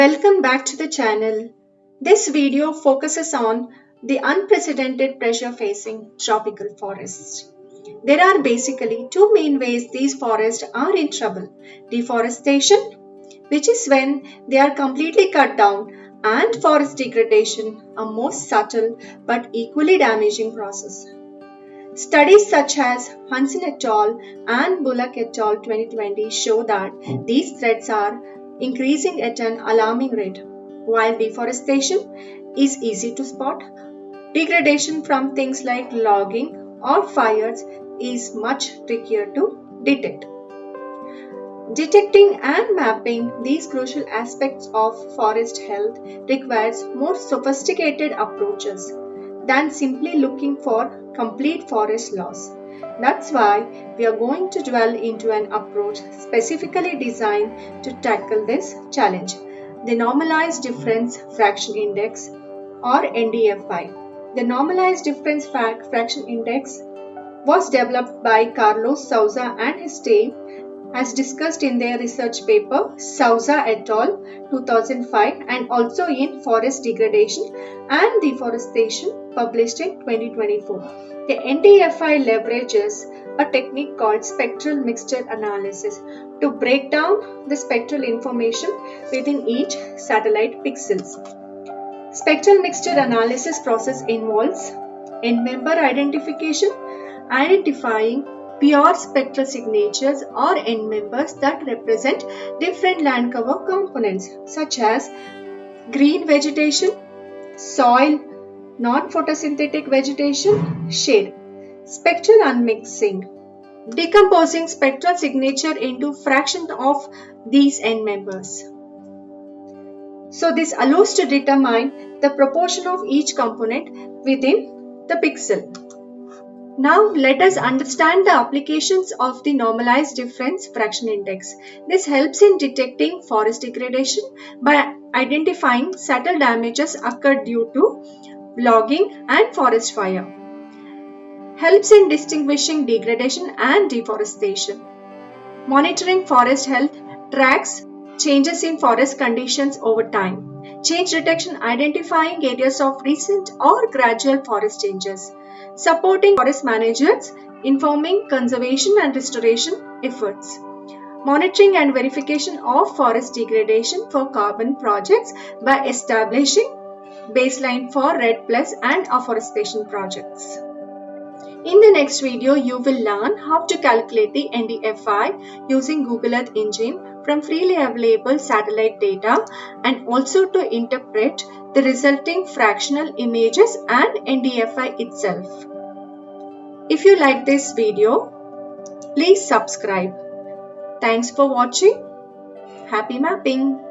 Welcome back to the channel. This video focuses on the unprecedented pressure facing tropical forests. There are basically two main ways these forests are in trouble. Deforestation, which is when they are completely cut down, and forest degradation, a more subtle but equally damaging process. Studies such as Hansen et al. And Bullock et al. 2020 show that these threats are increasing at an alarming rate. While deforestation is easy to spot, degradation from things like logging or fires is much trickier to detect. Detecting and mapping these crucial aspects of forest health requires more sophisticated approaches than simply looking for complete forest loss. That's why we are going to dwell into an approach specifically designed to tackle this challenge, the Normalized Difference Fraction Index or NDFI. The Normalized Difference Fraction Index was developed by Carlos Souza and his team as discussed in their research paper Souza et al. 2005 and also in Forest Degradation and Deforestation published in 2024. The NDFI leverages a technique called Spectral Mixture Analysis to break down the spectral information within each satellite pixels. Spectral Mixture Analysis process involves end-member identification, identifying pure spectral signatures or end members that represent different land cover components such as green vegetation, soil, non-photosynthetic vegetation, shade. Spectral unmixing, decomposing spectral signature into fraction of these end members. So this allows to determine the proportion of each component within the pixel. Now let us understand the applications of the Normalized Difference Fraction Index. This helps in detecting forest degradation by identifying subtle damages occurred due to logging and forest fire. Helps in distinguishing degradation and deforestation. Monitoring forest health tracks changes in forest conditions over time. Change detection identifying areas of recent or gradual forest changes. Supporting forest managers, informing conservation and restoration efforts. Monitoring and verification of forest degradation for carbon projects by establishing baseline for REDD+ and afforestation projects. In the next video, you will learn how to calculate the NDFI using Google Earth Engine from freely available satellite data and also to interpret the resulting fractional images and NDFI itself. If you like this video, please subscribe. Thanks for watching. Happy mapping!